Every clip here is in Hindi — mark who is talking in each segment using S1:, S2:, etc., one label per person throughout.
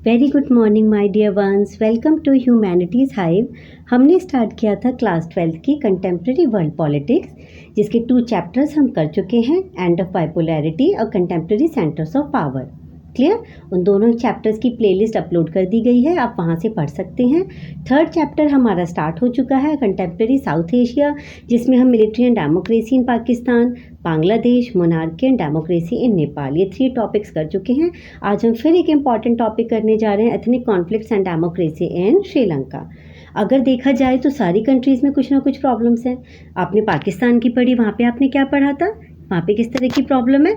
S1: Very good morning my dear ones, welcome to humanities hive. हमने स्टार्ट किया था क्लास 12 की कंटेम्प्रेरी वर्ल्ड पॉलिटिक्स, जिसके 2 चैप्टर्स हम कर चुके हैं, एंड ऑफ बाइपोलैरिटी और contemporary centres of power. Clear? उन दोनों चैप्टर्स की प्लेलिस्ट अपलोड कर दी गई है, आप वहाँ से पढ़ सकते हैं। 3rd चैप्टर हमारा स्टार्ट हो चुका है, कंटेम्प्रेरी साउथ एशिया, जिसमें हम military and democracy in Pakistan, Bangladesh, monarchy and democracy in Nepal, ये 3 टॉपिक्स कर चुके हैं। आज हम फिर एक इम्पॉर्टेंट टॉपिक करने जा रहे हैं, ethnic conflicts and democracy in Sri Lanka. अगर देखा जाए तो सारी कंट्रीज़ में कुछ ना कुछ प्रॉब्लम्स हैं। आपने पाकिस्तान की पढ़ी, वहाँ पे आपने क्या पढ़ा था? वहाँ पे किस तरह की प्रॉब्लम है?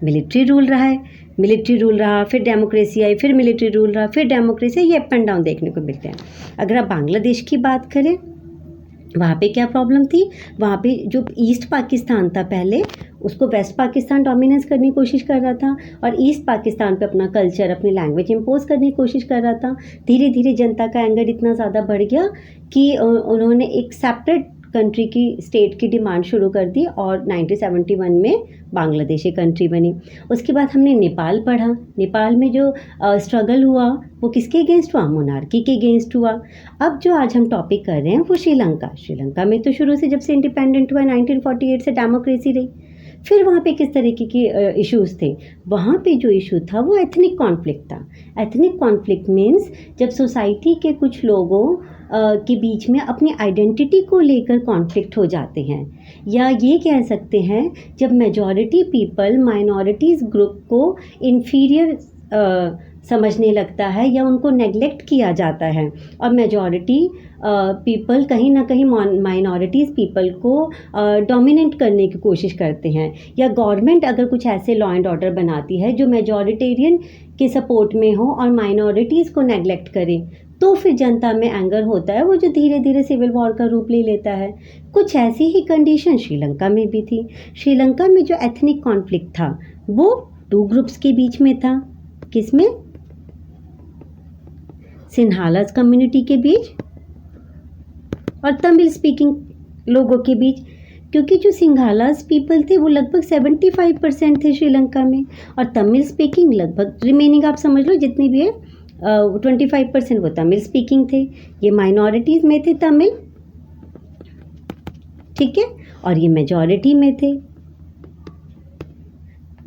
S1: मिलिट्री रूल रहा है, मिलिट्री रूल रहा, फिर डेमोक्रेसी आई, फिर मिलिट्री रूल रहा, फिर डेमोक्रेसी, ये अप एंड डाउन देखने को मिलते हैं। अगर आप बांग्लादेश की बात करें, वहाँ पे क्या प्रॉब्लम थी? वहाँ पे जो ईस्ट पाकिस्तान था पहले, उसको वेस्ट पाकिस्तान डोमिनेंस करने की कोशिश कर रहा था और ईस्ट पाकिस्तान पे अपना कल्चर, अपनी लैंग्वेज इम्पोज करने की कोशिश कर रहा था। धीरे धीरे जनता का एंगर इतना ज़्यादा बढ़ गया कि उन्होंने एक सेपरेट कंट्री की, स्टेट की डिमांड शुरू कर दी और 1971 में बांग्लादेश एक कंट्री बनी। उसके बाद हमने नेपाल पढ़ा। नेपाल में जो स्ट्रगल हुआ वो किसके अगेंस्ट हुआ? मोनार्की के अगेंस्ट हुआ। अब जो आज हम टॉपिक कर रहे हैं वो श्रीलंका। श्रीलंका में तो शुरू से, जब से इंडिपेंडेंट हुआ 1948 से, डेमोक्रेसी रही। फिर वहाँ पे किस तरीके के इश्यूज़ थे? वहाँ पे जो इशू था वो एथनिक कॉन्फ्लिक्ट था। एथनिक कॉन्फ्लिक्ट मीन्स जब सोसाइटी के कुछ लोगों के बीच में अपनी आइडेंटिटी को लेकर कॉन्फ्लिक्ट हो जाते हैं, या ये कह सकते हैं जब मेजॉरिटी पीपल माइनॉरिटीज़ ग्रुप को इन्फीरियर समझने लगता है या उनको नेग्लेक्ट किया जाता है, और मेजॉरिटी पीपल कहीं ना कहीं माइनॉरिटीज़ पीपल को डोमिनेट करने की कोशिश करते हैं, या गवर्नमेंट अगर कुछ ऐसे लॉ एंड ऑर्डर बनाती है जो मेजॉरिटेरियन के सपोर्ट में हो और माइनॉरिटीज़ को नेग्लेक्ट करे, तो फिर जनता में एंगर होता है, वो जो धीरे धीरे सिविल वॉर का रूप ले लेता है। कुछ ऐसी ही कंडीशन श्रीलंका में भी थी। श्रीलंका में जो एथनिक कॉन्फ्लिक्ट था वो 2 ग्रुप्स के बीच में था। किसमें? सिन्हालास कम्युनिटी के बीच और तमिल स्पीकिंग लोगों के बीच, क्योंकि जो सिंघालास पीपल थे वो लगभग 75% थे श्रीलंका में, और तमिल स्पीकिंग लगभग रिमेनिंग, आप समझ लो जितनी भी है, 25% वो तमिल स्पीकिंग थे। ये माइनॉरिटीज़ में थे तमिल, ठीक है, और ये मेजॉरिटी में थे।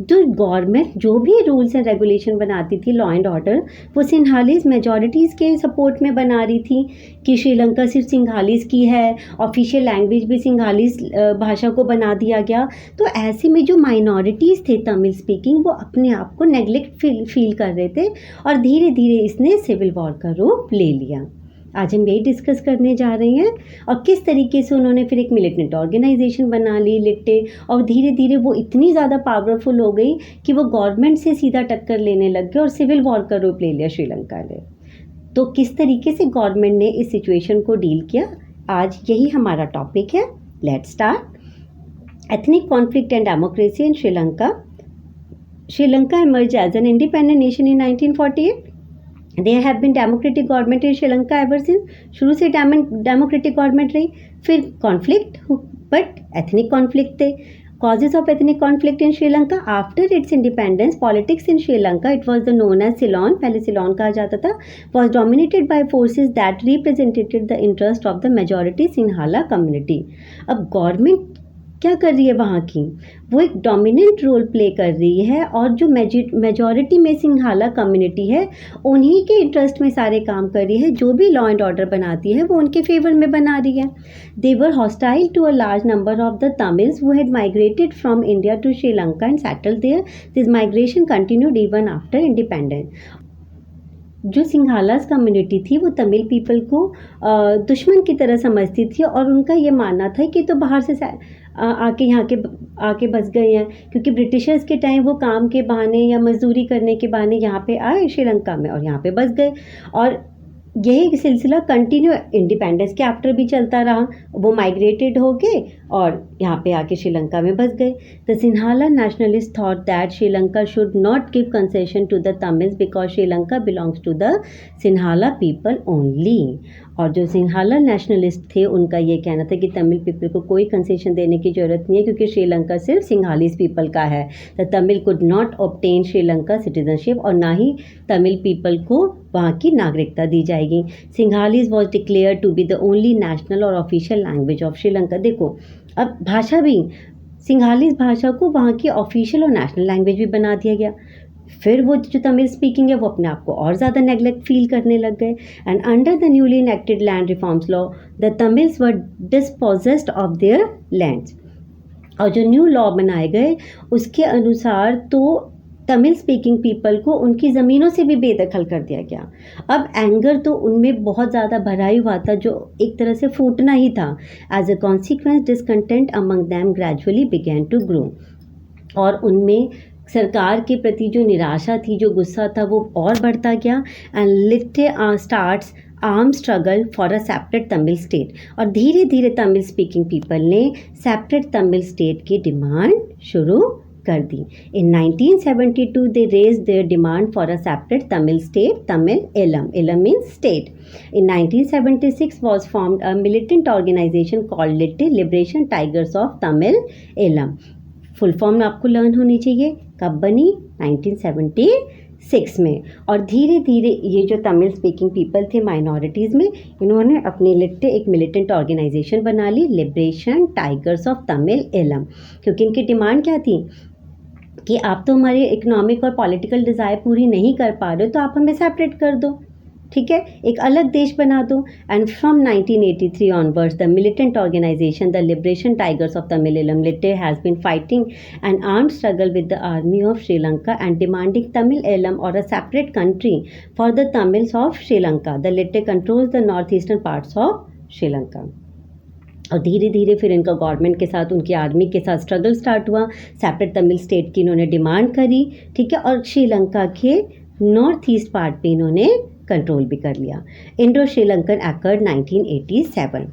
S1: जो गवर्नमेंट जो भी रूल्स एंड रेगुलेशन बनाती थी, लॉ एंड ऑर्डर, वो सिंघालीज मेजॉरिटीज़ के सपोर्ट में बना रही थी कि श्रीलंका सिर्फ सिंघालीज की है, ऑफिशियल लैंग्वेज भी सिंघालीज भाषा को बना दिया गया। तो ऐसे में जो माइनॉरिटीज़ थे तमिल स्पीकिंग, वो अपने आप को नेग्लेक्ट फील कर रहे थे, और धीरे धीरे इसने सिविल वॉर का रूप ले लिया। आज हम यही डिस्कस करने जा रहे हैं, और किस तरीके से उन्होंने फिर एक मिलिटेंट ऑर्गेनाइजेशन बना ली, लिट्टे, और धीरे धीरे वो इतनी ज़्यादा पावरफुल हो गई कि वो गवर्नमेंट से सीधा टक्कर लेने लग गए और सिविल वॉर का रूप ले लिया श्रीलंका ने। तो किस तरीके से गवर्नमेंट ने इस सिचुएशन को डील किया, आज यही हमारा टॉपिक है। Let's start. Ethnic conflict and democracy in Sri Lanka. Sri Lanka emerged as an independent nation in 1948. There have been democratic government in Sri Lanka ever since. शुरू से डेमोक्रेटिक गवर्नमेंट रही। फिर कॉन्फ्लिक्ट, बट एथनिक कॉन्फ्लिक्ट थे। Causes of ethnic conflict in Sri Lanka. After its independence, politics in Sri Lanka, it was known as Ceylon, पहले सिलोन कहा जाता था, was dominated by forces that represented the interest of the majority Sinhala community. अब गवर्नमेंट क्या कर रही है वहाँ की? वो एक डोमिनेंट रोल प्ले कर रही है, और जो मेजॉरिटी में सिंघाला कम्युनिटी है उन्हीं के इंटरेस्ट में सारे काम कर रही है। जो भी लॉ एंड ऑर्डर बनाती है वो उनके फेवर में बना रही है। They were hostile to a large number of the Tamils who had migrated from India to Sri Lanka and settled there. This migration continued even after independence. जो सिंघालास कम्युनिटी थी वो तमिल पीपल को दुश्मन की तरह समझती थी, और उनका ये मानना था कि तो बाहर से आके यहाँ के आके बस गए हैं, क्योंकि ब्रिटिशर्स के टाइम वो काम के बहाने या मजदूरी करने के बहाने यहाँ पे आए श्रीलंका में और यहाँ पे बस गए, और यही सिलसिला कंटिन्यू इंडिपेंडेंस के आफ्टर भी चलता रहा। वो माइग्रेटेड हो गए और यहाँ पे आके श्रीलंका में बस गए। The Sinhala nationalist thought that Sri Lanka should not give concession to the Tamils because Sri Lanka belongs to the Sinhala people only. और जो सिन्हाला नेशनलिस्ट थे उनका ये कहना था कि तमिल पीपल को कोई कंसेशन देने की ज़रूरत नहीं है, क्योंकि श्रीलंका सिर्फ सिंघालीज पीपल का है। The Tamil could not obtain Sri Lanka citizenship, और ना ही तमिल पीपल को वहाँ की नागरिकता दी जाएगी। Sinhalese was declared to be the only national और ऑफिशियल लैंग्वेज ऑफ श्रीलंका। देखो अब भाषा भी, सिंघालीज भाषा को वहाँ की ऑफिशियल और नेशनल लैंग्वेज भी बना दिया गया। फिर वो जो तमिल स्पीकिंग है वो अपने आप को और ज़्यादा नेगलेक्ट फील करने लग गए। And under the newly enacted land reforms law the Tamils were dispossessed of their lands. और जो न्यू लॉ बनाए गए उसके अनुसार तो तमिल स्पीकिंग पीपल को उनकी ज़मीनों से भी बेदखल कर दिया गया। अब एंगर तो उनमें बहुत ज़्यादा भरा ही हुआ था, जो एक तरह से फूटना ही था। As a consequence discontent among them gradually began to grow. और उनमें सरकार के प्रति जो निराशा थी, जो गुस्सा था, वो और बढ़ता गया। And LTTE starts arm struggle for a separate Tamil state. और धीरे धीरे तमिल स्पीकिंग पीपल ने सेपरेट तमिल स्टेट की डिमांड शुरू कर दी। In 1972 they raised their demand for a separate Tamil state, Tamil Elam. Elam means state. In 1976 was formed a militant organization called Litte Liberation Tigers of Tamil Elam. Full form आपको लर्न होनी चाहिए। कब बनी? 1976 में। और धीरे धीरे ये जो तमिल स्पीकिंग पीपल थे माइनॉरिटीज़ में, इन्होंने अपने लिट्टे एक मिलिटेंट ऑर्गेनाइजेशन बना ली, Liberation Tigers of Tamil Eelam. क्योंकि इनकी डिमांड क्या थी कि आप तो हमारे इकोनॉमिक और पॉलिटिकल डिज़ायर पूरी नहीं कर पा रहे हो, तो आप हमें सेपरेट कर दो, ठीक है, एक अलग देश बना दो। And from 1983 onwards the militant organisation the Liberation Tigers of Tamil Eelam LTTE has been fighting an armed struggle with the army of Sri Lanka and demanding Tamil Eelam और a separate country for the Tamils of Sri Lanka. The LTTE controls the north eastern parts of Sri Lanka. और धीरे धीरे फिर इनका गवर्नमेंट के साथ, उनकी आर्मी के साथ स्ट्रगल स्टार्ट हुआ। सेपरेट तमिल स्टेट की इन्होंने डिमांड करी, ठीक है, और श्रीलंका के नॉर्थ ईस्ट पार्ट पे इन्होंने कंट्रोल भी कर लिया। इंडो श्रीलंकन एक्कर्ड 1987।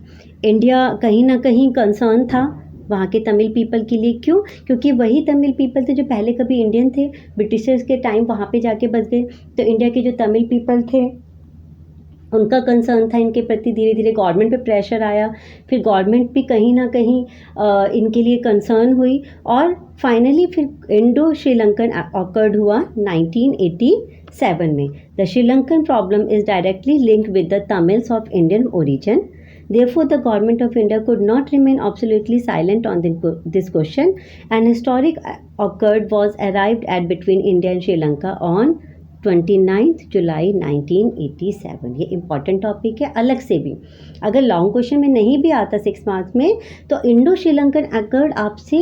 S1: इंडिया कहीं ना कहीं कंसर्न था वहाँ के तमिल पीपल के लिए। क्यों? क्योंकि वही तमिल पीपल थे जो पहले कभी इंडियन थे, ब्रिटिशर्स के टाइम वहाँ पे जाके बस गए। तो इंडिया के जो तमिल पीपल थे उनका कंसर्न था इनके प्रति। धीरे धीरे गवर्नमेंट पे प्रेशर आया, फिर गवर्नमेंट भी कहीं ना कहीं इनके लिए कंसर्न हुई, और फाइनली फिर इंडो श्रीलंकन ऑकर्ड हुआ 1987 में। The Sri Lankan problem is directly linked with the Tamils of Indian origin. Therefore, the government of India could not remain absolutely silent on this question. An historic occurred was arrived at between India and Sri Lanka on 29 जुलाई 1987। ये इंपॉर्टेंट टॉपिक है अलग से भी। अगर लॉन्ग क्वेश्चन में नहीं भी आता 6 मार्क्स में, तो इंडो श्रीलंकन एक्कर्ड आपसे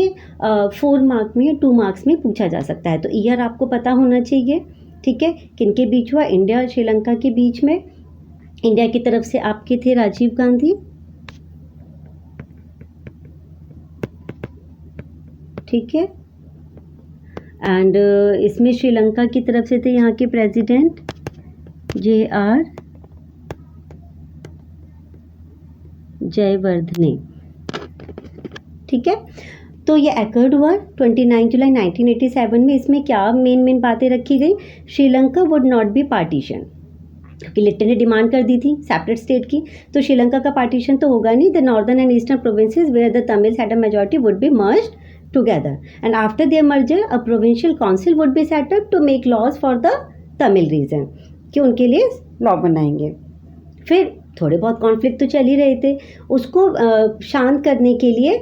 S1: 4 मार्क में या 2 मार्क्स में पूछा जा सकता है। तो ईयर आपको पता होना चाहिए, ठीक है, किनके बीच हुआ? इंडिया और श्रीलंका के बीच में। इंडिया की तरफ से आपके थे राजीव गांधी, ठीक है, एंड इसमें श्रीलंका की तरफ से थे यहाँ के प्रेसिडेंट JR जयवर्धने, ठीक है। तो ये एक्कर्ड हुआ 29 जुलाई 1987 में। इसमें क्या मेन बातें रखी गई? Sri Lanka would not be partition, क्योंकि लिट्टे ने डिमांड कर दी थी सेपरेट स्टेट की, तो श्रीलंका का पार्टीशन तो होगा नहीं। The northern and eastern provinces where the Tamils had a majority would be merged together, and after their merger a provincial council would be set up to make laws for the Tamil region, कि उनके लिए लॉ बनाएंगे। फिर थोड़े बहुत कॉन्फ्लिक्ट तो चल ही रहे थे, उसको शांत करने के लिए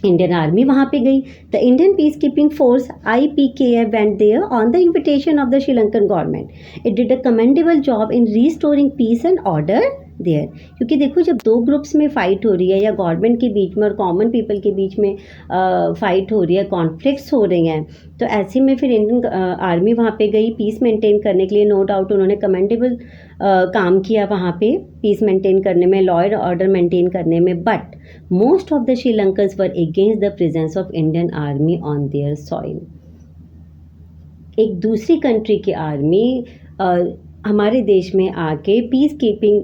S1: इंडियन आर्मी वहाँ पे गई। The Indian peace keeping force IPKF went there on the invitation of the Sri Lankan government. It did a commendable job in restoring peace and order there. क्योंकि देखो जब 2 ग्रुप्स में फ़ाइट हो रही है, या गवर्नमेंट के बीच में और कॉमन पीपल के बीच में फ़ाइट हो रही है, कॉन्फ्लिक्ट्स हो रही हैं, तो ऐसे में फिर इंडियन आर्मी वहाँ पे गई पीस मेंटेन करने के लिए। नो डाउट उन्होंने कमेंडेबल काम किया वहाँ पे पीस मेंटेन करने में, लॉ एंड ऑर्डर मेंटेन करने में। But most of the Sri Lankans were against the presence of Indian army on their soil. एक दूसरी कंट्री की आर्मी हमारे देश में आके पीस कीपिंग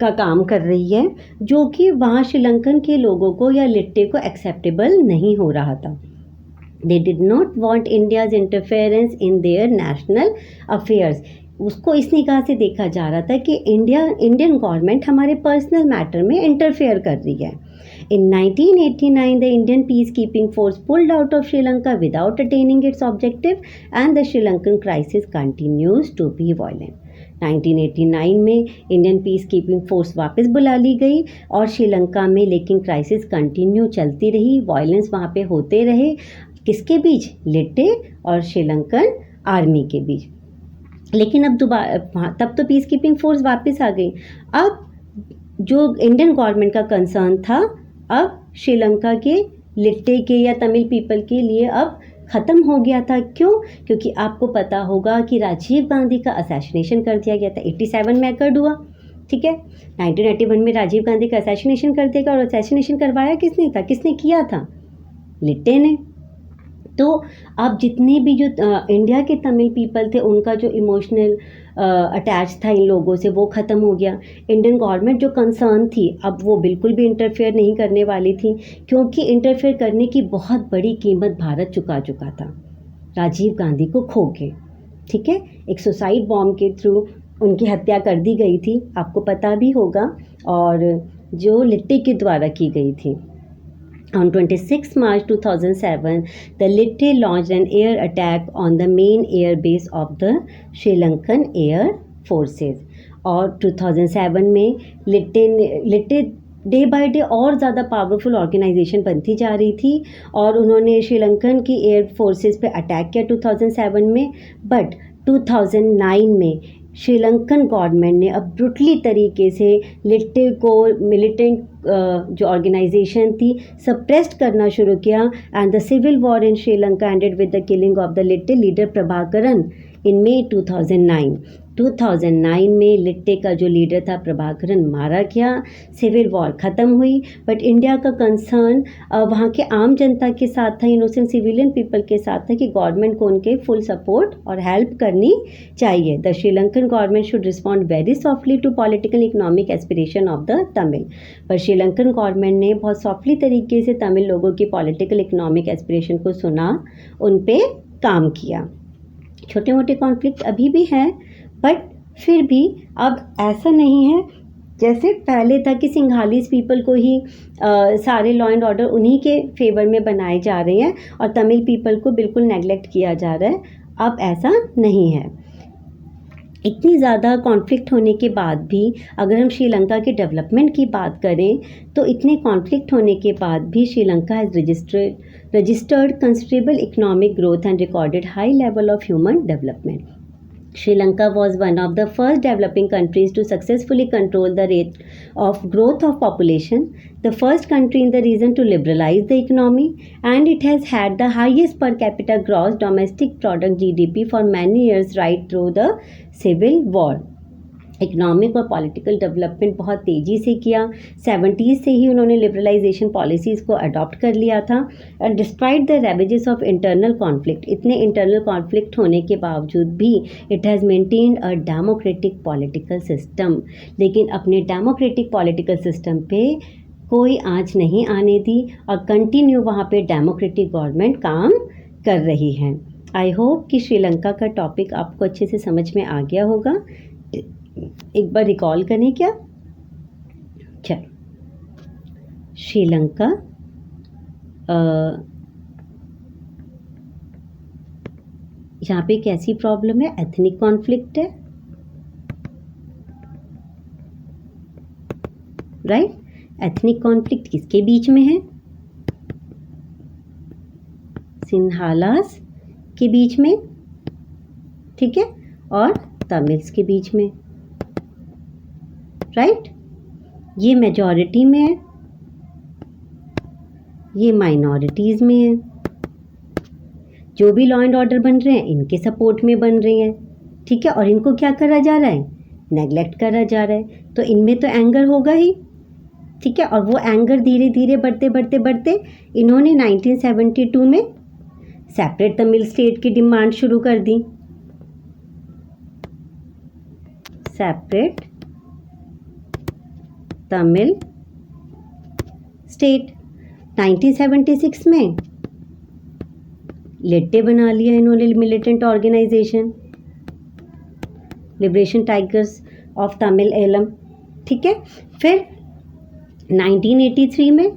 S1: का काम कर रही है, जो कि वहाँ श्रीलंकन के लोगों को या लिट्टे को एक्सेप्टेबल नहीं हो रहा था। They did not want India's interference in their national affairs. उसको इस निगाह से देखा जा रहा था कि इंडियन गवर्नमेंट हमारे पर्सनल मैटर में इंटरफेयर कर रही है। In 1989, the Indian peacekeeping force pulled out of Sri Lanka without attaining its objective, and the Sri Lankan crisis continues to be violent. 1989 में इंडियन पीस कीपिंग फोर्स वापस बुला ली गई और श्रीलंका में लेकिन क्राइसिस कंटिन्यू चलती रही, वायलेंस वहाँ पे होते रहे, किसके बीच, लिट्टे और श्रीलंकन आर्मी के बीच। लेकिन अब दोबारा तब तो पीस कीपिंग फोर्स वापस आ गई। अब जो इंडियन गवर्नमेंट का कंसर्न था, अब श्रीलंका के लिट्टे के या तमिल पीपल के लिए अब ख़त्म हो गया था। क्यों? क्योंकि आपको पता होगा कि राजीव गांधी का असैसिनेशन कर दिया गया था, 87 में अकर्ड हुआ, ठीक है। 1981 में राजीव गांधी का असैसिनेशन कर दिया गया, और असैसिनेशन करवाया किसने था, किसने किया था, लिट्टे ने। तो अब जितने भी जो इंडिया के तमिल पीपल थे, उनका जो इमोशनल अटैच था इन लोगों से, वो ख़त्म हो गया। इंडियन गवर्नमेंट जो कंसर्न थी, अब वो बिल्कुल भी इंटरफेयर नहीं करने वाली थी, क्योंकि इंटरफेयर करने की बहुत बड़ी कीमत भारत चुका था राजीव गांधी को खो के, ठीक है। एक सुसाइड बॉम्ब के थ्रू उनकी हत्या कर दी गई थी, आपको पता भी होगा, और जो लिट्टे के द्वारा की गई थी। On 26 March 2007, the Litte launched an air attack on the main air base of the Sri Lankan Air Forces. और 2007 में लिट्टे डे बाय डे और ज़्यादा पावरफुल ऑर्गेनाइजेशन बनती जा रही थी, और उन्होंने श्रीलंकन की एयर फोर्सेस पे अटैक किया 2007 में। बट 2009 में श्रीलंकन गवर्नमेंट ने अब ब्रूटली तरीके से लिट्टे को मिलिटेंट जो ऑर्गेनाइजेशन थी सप्रेस्ड करना शुरू किया, and the civil war in Sri Lanka ended with the killing of the LTTE leader Prabhakaran in May 2009। 2009 में लिट्टे का जो लीडर था प्रभाकरन मारा गया, सिविल वॉर ख़त्म हुई। बट इंडिया का कंसर्न वहाँ के आम जनता के साथ था, इनोसेंट सिविलियन पीपल के साथ था, कि गवर्नमेंट को उनके फुल सपोर्ट और हेल्प करनी चाहिए। The Sri Lankan government should respond very softly to political economic aspiration of the Tamil. पर श्रीलंकन गवर्नमेंट ने बहुत सॉफ्टली तरीके से तमिल लोगों की पॉलिटिकल इकोनॉमिक एस्पिरेशन को सुना, उन पर काम किया। छोटे मोटे कॉन्फ्लिक्ट अभी भी हैं, बट फिर भी अब ऐसा नहीं है जैसे पहले था कि सिंघालीस पीपल को ही सारे लॉ एंड ऑर्डर उन्हीं के फेवर में बनाए जा रहे हैं और तमिल पीपल को बिल्कुल नेगलेक्ट किया जा रहा है। अब ऐसा नहीं है। इतनी ज़्यादा कॉन्फ्लिक्ट होने के बाद भी अगर हम श्रीलंका के डेवलपमेंट की बात करें, तो इतने कॉन्फ्लिक्ट होने के बाद भी Sri Lanka has registered considerable economic growth and recorded high level of human development. Sri Lanka was one of the first developing countries to successfully control the rate of growth of population, the first country in the region to liberalize the economy, and it has had the highest per capita gross domestic product GDP for many years right through the civil war. Economic और पॉलिटिकल डेवलपमेंट बहुत तेज़ी से किया। 70s से ही उन्होंने लिबरलाइजेशन पॉलिसीज़ को अडॉप्ट कर लिया था, and despite the ravages of internal conflict, इतने इंटरनल कॉन्फ्लिक्ट होने के बावजूद भी it has maintained a democratic political system. लेकिन अपने डेमोक्रेटिक पॉलिटिकल सिस्टम पे कोई आँच नहीं आने दी और कंटिन्यू वहाँ पे डेमोक्रेटिक गवर्नमेंट काम कर रही है। आई होप कि श्रीलंका का टॉपिक आपको अच्छे से समझ में आ गया होगा। एक बार रिकॉल करें क्या? चलो, श्रीलंका यहाँ पे कैसी प्रॉब्लम है? एथनिक कॉन्फ्लिक्ट है, राइट? एथनिक कॉन्फ्लिक्ट किसके बीच में है? सिंहालास के बीच में, ठीक है, और तमिल्स के बीच में, राइट? ये मेजॉरिटी में है, ये माइनॉरिटीज़ में है। जो भी लॉ एंड ऑर्डर बन रहे हैं इनके सपोर्ट में बन रहे हैं, ठीक है। और इनको क्या करा जा रहा है? नेग्लेक्ट करा जा रहा है। तो इनमें तो एंगर होगा ही, ठीक है। और वो एंगर धीरे धीरे बढ़ते इन्होंने 1972 में सेपरेट तमिल स्टेट की डिमांड शुरू कर दी। Separate Tamil state. 1976 में लिट्टे बना लिया इन्होंने militant organisation, Liberation Tigers of Tamil Eelam, ठीक है। फिर 1983 में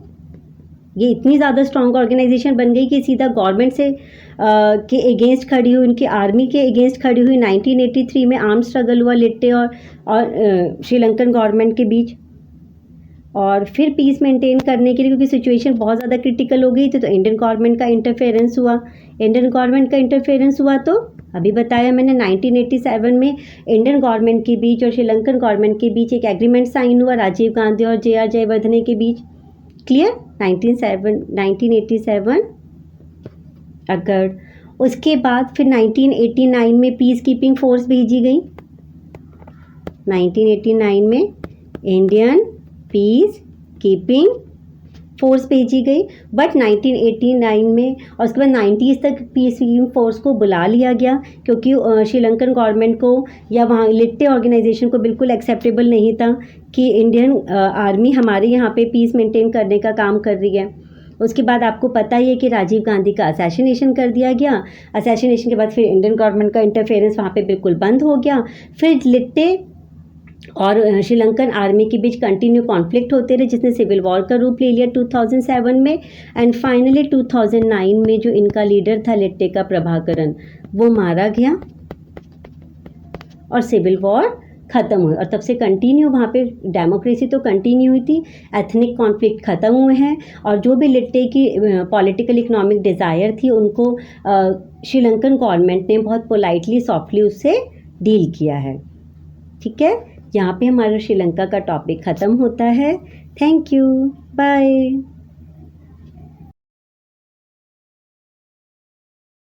S1: ये इतनी ज़्यादा स्ट्रॉन्ग ऑर्गेनाइजेशन बन गई कि सीधा गवर्नमेंट से के अगेंस्ट खड़ी हुई, उनकी आर्मी के अगेंस्ट खड़ी हुई। 1983 में आर्म स्ट्रगल हुआ लिट्टे और श्रीलंकन गवर्नमेंट के बीच, और फिर पीस मेंटेन करने के लिए, क्योंकि सिचुएशन बहुत ज़्यादा क्रिटिकल हो गई थी, तो इंडियन गवर्नमेंट का इंटरफेरेंस हुआ। इंडियन गवर्नमेंट का इंटरफेरेंस हुआ तो अभी बताया मैंने 1987 में इंडियन गवर्नमेंट के बीच और श्रीलंकन गवर्नमेंट के बीच एक एग्रीमेंट साइन हुआ राजीव गांधी और जे आर जयवर्धने के बीच। क्लियर? 1987 अगर उसके बाद फिर 1989 में पीस कीपिंग फोर्स भेजी गई। 1989 में इंडियन पीस कीपिंग फोर्स भेजी गई, बट 1989 में और उसके बाद 90s तक पीस कीपिंग फोर्स को बुला लिया गया, क्योंकि श्रीलंकन गवर्नमेंट को या वहाँ लिट्टे ऑर्गेनाइजेशन को बिल्कुल एक्सेप्टेबल नहीं था कि इंडियन आर्मी हमारे यहाँ पे पीस मेंटेन करने का काम कर रही है। उसके बाद आपको पता ही है कि राजीव गांधी का असैसिनेशन कर दिया गया। असैसिनेशन के बाद फिर इंडियन गवर्नमेंट का इंटरफेरेंस वहाँ पे बिल्कुल बंद हो गया। फिर लिट्टे और श्रीलंकन आर्मी के बीच कंटिन्यू कॉन्फ्लिक्ट होते रहे, जिसने सिविल वॉर का रूप ले लिया 2007 में। एंड फाइनली 2009 में जो इनका लीडर था लिट्टे का प्रभाकरन, वो मारा गया और सिविल वॉर ख़त्म हुई। और तब से कंटिन्यू वहाँ पे डेमोक्रेसी तो कंटिन्यू हुई थी, एथनिक कॉन्फ्लिक्ट ख़त्म हुए हैं, और जो भी लिट्टे की पॉलिटिकल इकोनॉमिक डिज़ायर थी उनको श्रीलंकन गवर्नमेंट ने बहुत पोलाइटली सॉफ्टली उससे डील किया है। ठीक है, यहाँ पे हमारा श्रीलंका का टॉपिक ख़त्म होता है। Thank you, bye.